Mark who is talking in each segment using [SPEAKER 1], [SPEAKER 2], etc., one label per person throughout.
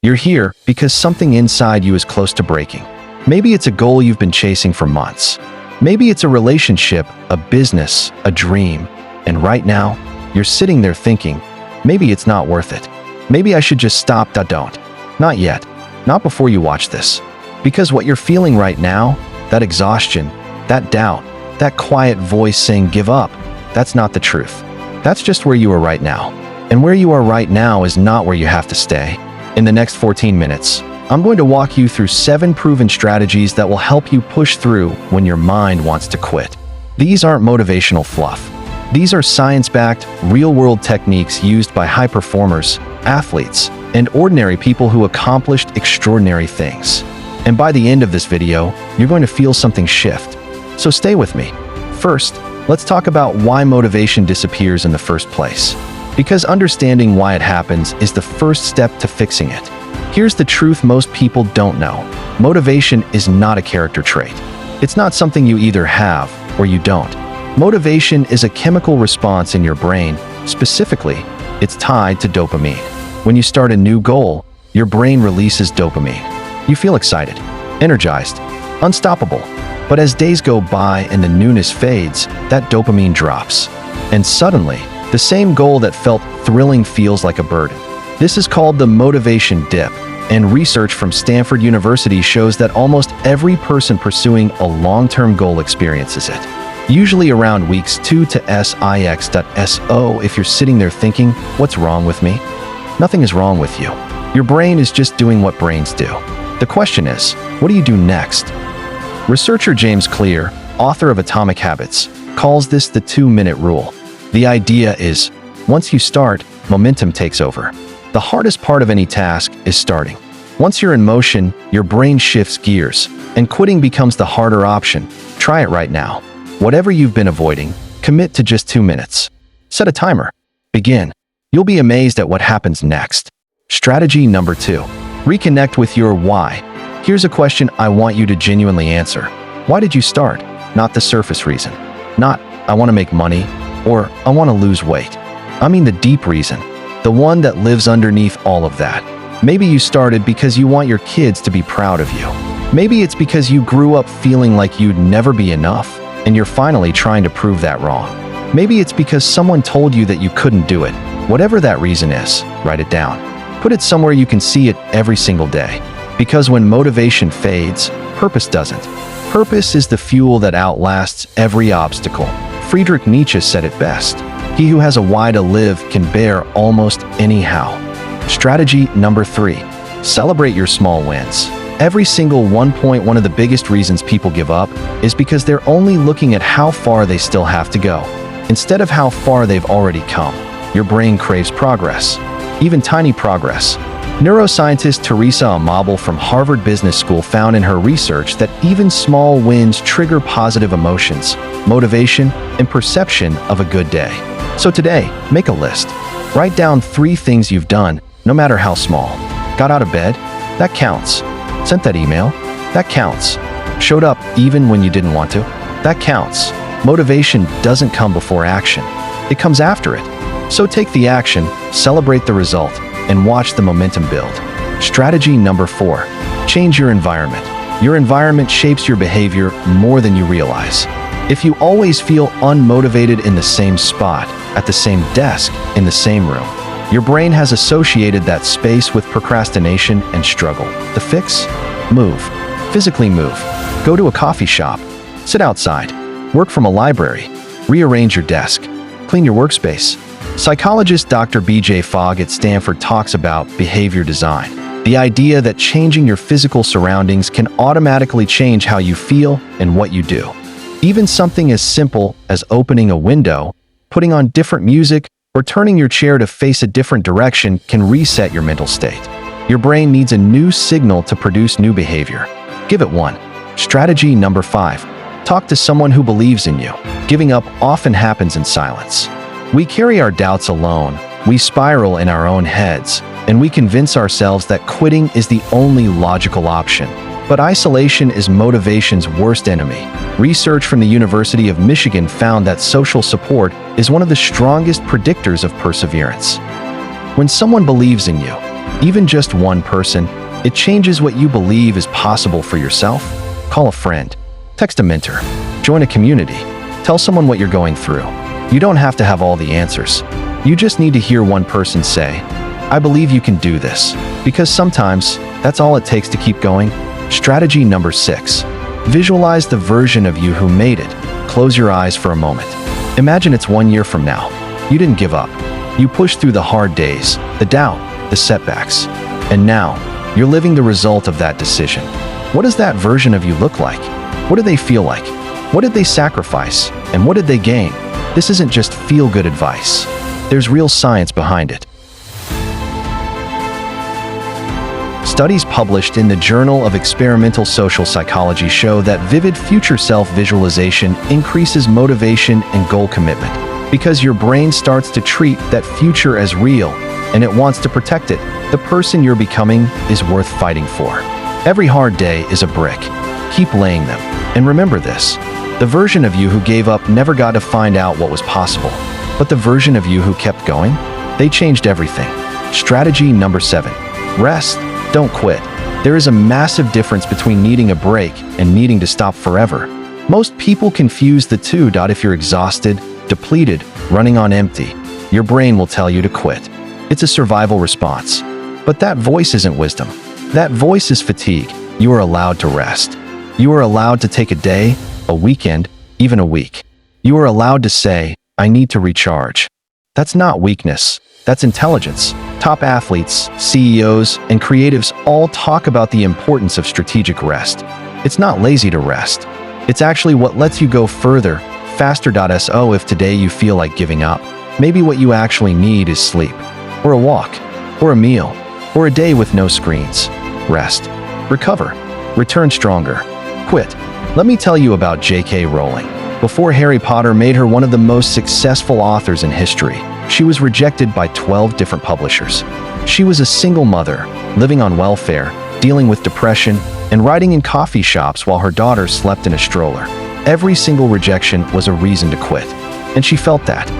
[SPEAKER 1] You're here because something inside you is close to breaking. Maybe it's a goal you've been chasing for months. Maybe it's a relationship, a business, a dream. And right now, you're sitting there thinking, maybe it's not worth it. Maybe I should just stop. Don't. Not yet. Not before you watch this. Because what you're feeling right now, that exhaustion, that doubt, that quiet voice saying give up, that's not the truth. That's just where you are right now. And where you are right now is not where you have to stay. In the next 14 minutes, I'm going to walk you through 7 proven strategies that will help you push through when your mind wants to quit. These aren't motivational fluff. These are science-backed, real-world techniques used by high performers, athletes, and ordinary people who accomplished extraordinary things. And by the end of this video, you're going to feel something shift. So stay with me. First, let's talk about why motivation disappears in the first place. Because understanding why it happens is the first step to fixing it. Here's the truth most people don't know. Motivation is not a character trait. It's not something you either have or you don't. Motivation is a chemical response in your brain. Specifically, it's tied to dopamine. When you start a new goal, your brain releases dopamine. You feel excited, energized, unstoppable. But as days go by and the newness fades, that dopamine drops. And suddenly, the same goal that felt thrilling feels like a burden. This is called the motivation dip, and research from Stanford University shows that almost every person pursuing a long-term goal experiences it. Usually around weeks 2 to 6. If you're sitting there thinking, what's wrong with me? Nothing is wrong with you. Your brain is just doing what brains do. The question is, what do you do next? Researcher James Clear, author of Atomic Habits, calls this the 2-minute rule. The idea is, once you start, momentum takes over. The hardest part of any task is starting. Once you're in motion, your brain shifts gears, and quitting becomes the harder option. Try it right now. Whatever you've been avoiding, commit to just 2 minutes. Set a timer. Begin. You'll be amazed at what happens next. Strategy number 2. Reconnect with your why. Here's a question I want you to genuinely answer. Why did you start? Not the surface reason. Not, I want to make money, or I want to lose weight. I mean the deep reason. The one that lives underneath all of that. Maybe you started because you want your kids to be proud of you. Maybe it's because you grew up feeling like you'd never be enough, and you're finally trying to prove that wrong. Maybe it's because someone told you that you couldn't do it. Whatever that reason is, write it down. Put it somewhere you can see it every single day. Because when motivation fades, purpose doesn't. Purpose is the fuel that outlasts every obstacle. Friedrich Nietzsche said it best. He who has a why to live can bear almost any how. Strategy number 3. Celebrate your small wins. Every single one of the biggest reasons people give up is because they're only looking at how far they still have to go, instead of how far they've already come. Your brain craves progress, even tiny progress. Neuroscientist Teresa Amabile from Harvard Business School found in her research that even small wins trigger positive emotions, motivation, and perception of a good day. So today, make a list. Write down 3 things you've done, no matter how small. Got out of bed? That counts. Sent that email? That counts. Showed up even when you didn't want to? That counts. Motivation doesn't come before action. It comes after it. So take the action, celebrate the result, and watch the momentum build. Strategy number 4. Change your environment. Your environment shapes your behavior more than you realize. If you always feel unmotivated in the same spot, at the same desk, in the same room, your brain has associated that space with procrastination and struggle. The fix? Move. Physically move. Go to a coffee shop. Sit outside. Work from a library. Rearrange your desk. Clean your workspace. Psychologist Dr. B.J. Fogg at Stanford talks about behavior design, the idea that changing your physical surroundings can automatically change how you feel and what you do. Even something as simple as opening a window, putting on different music, or turning your chair to face a different direction can reset your mental state. Your brain needs a new signal to produce new behavior. Give it one. Strategy number 5. Talk to someone who believes in you. Giving up often happens in silence. We carry our doubts alone, we spiral in our own heads, and we convince ourselves that quitting is the only logical option. But isolation is motivation's worst enemy. Research from the University of Michigan found that social support is one of the strongest predictors of perseverance. When someone believes in you, Even just one person, it changes what you believe is possible for yourself. Call a friend, text a mentor, join a community, tell someone what you're going through. You don't have to have all the answers. You just need to hear one person say, "I believe you can do this," because sometimes that's all it takes to keep going. Strategy number 6. Visualize the version of you who made it. Close your eyes for a moment. Imagine it's 1 year from now. You didn't give up. You pushed through the hard days, the doubt, the setbacks. And now, you're living the result of that decision. What does that version of you look like? What do they feel like? What did they sacrifice? And what did they gain? This isn't just feel-good advice. There's real science behind it. Studies published in the Journal of Experimental Social Psychology show that vivid future self-visualization increases motivation and goal commitment because your brain starts to treat that future as real and it wants to protect it. The person you're becoming is worth fighting for. Every hard day is a brick. Keep laying them. And remember this, the version of you who gave up never got to find out what was possible. But the version of you who kept going, they changed everything. Strategy number 7. Rest. Don't quit. There is a massive difference between needing a break and needing to stop forever. Most people confuse the two. If you're exhausted, depleted, running on empty, your brain will tell you to quit. It's a survival response. But that voice isn't wisdom. That voice is fatigue. You are allowed to rest. You are allowed to take a day, a weekend, even a week. You are allowed to say, "I need to recharge." That's not weakness. That's intelligence. Top athletes, CEOs, and creatives all talk about the importance of strategic rest. It's not lazy to rest. It's actually what lets you go further, faster. So if today you feel like giving up, maybe what you actually need is sleep, or a walk, or a meal, or a day with no screens. Rest. Recover. Return stronger. Quit. Let me tell you about J.K. Rowling. Before Harry Potter made her one of the most successful authors in history, she was rejected by 12 different publishers. She was a single mother, living on welfare, dealing with depression, and writing in coffee shops while her daughter slept in a stroller. Every single rejection was a reason to quit, and she felt that.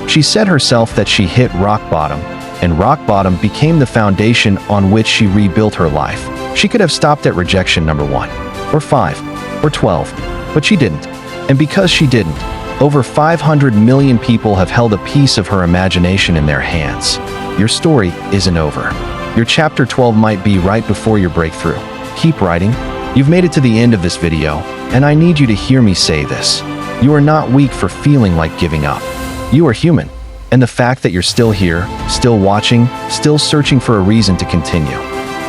[SPEAKER 1] She said herself that she hit rock bottom, and rock bottom became the foundation on which she rebuilt her life. She could have stopped at rejection number 1, or 5, or 12, but she didn't. And because she didn't, over 500 million people have held a piece of her imagination in their hands. Your story isn't over. Your chapter 12 might be right before your breakthrough. Keep writing. You've made it to the end of this video, and I need you to hear me say this. You are not weak for feeling like giving up. You are human. And the fact that you're still here, still watching, still searching for a reason to continue,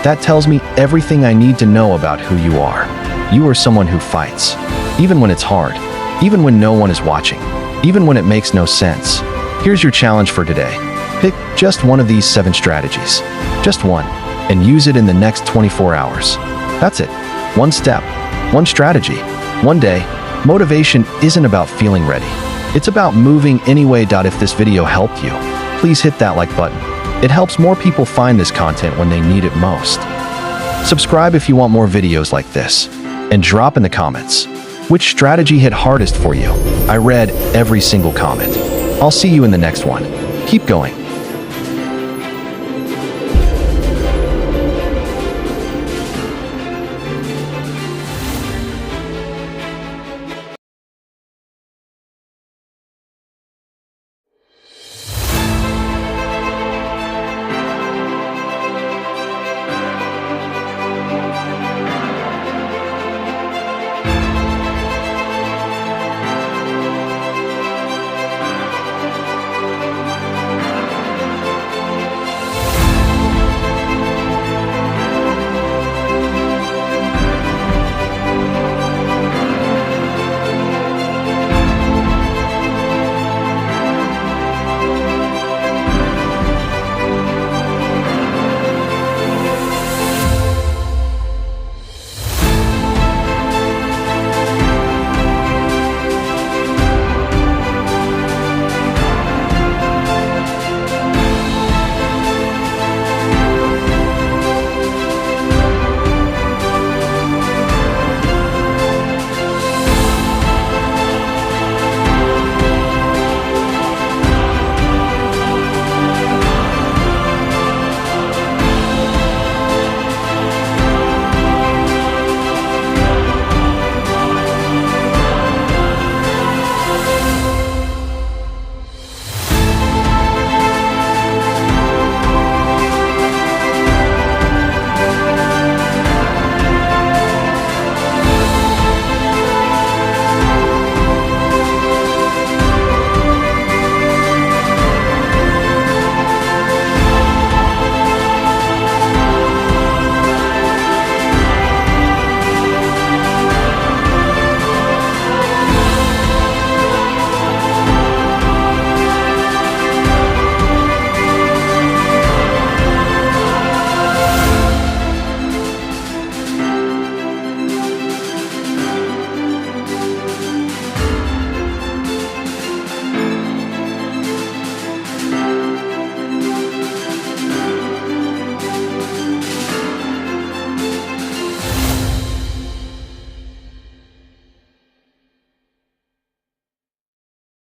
[SPEAKER 1] that tells me everything I need to know about who you are. You are someone who fights, even when it's hard, even when no one is watching, even when it makes no sense. Here's your challenge for today. Pick just one of these 7 strategies, just one, and use it in the next 24 hours. That's it. One step, one strategy, one day. Motivation isn't about feeling ready. It's about moving anyway. If this video helped you, please hit that like button. It helps more people find this content when they need it most. Subscribe if you want more videos like this, and drop in the comments which strategy hit hardest for you. I read every single comment. I'll see you in the next one. Keep going.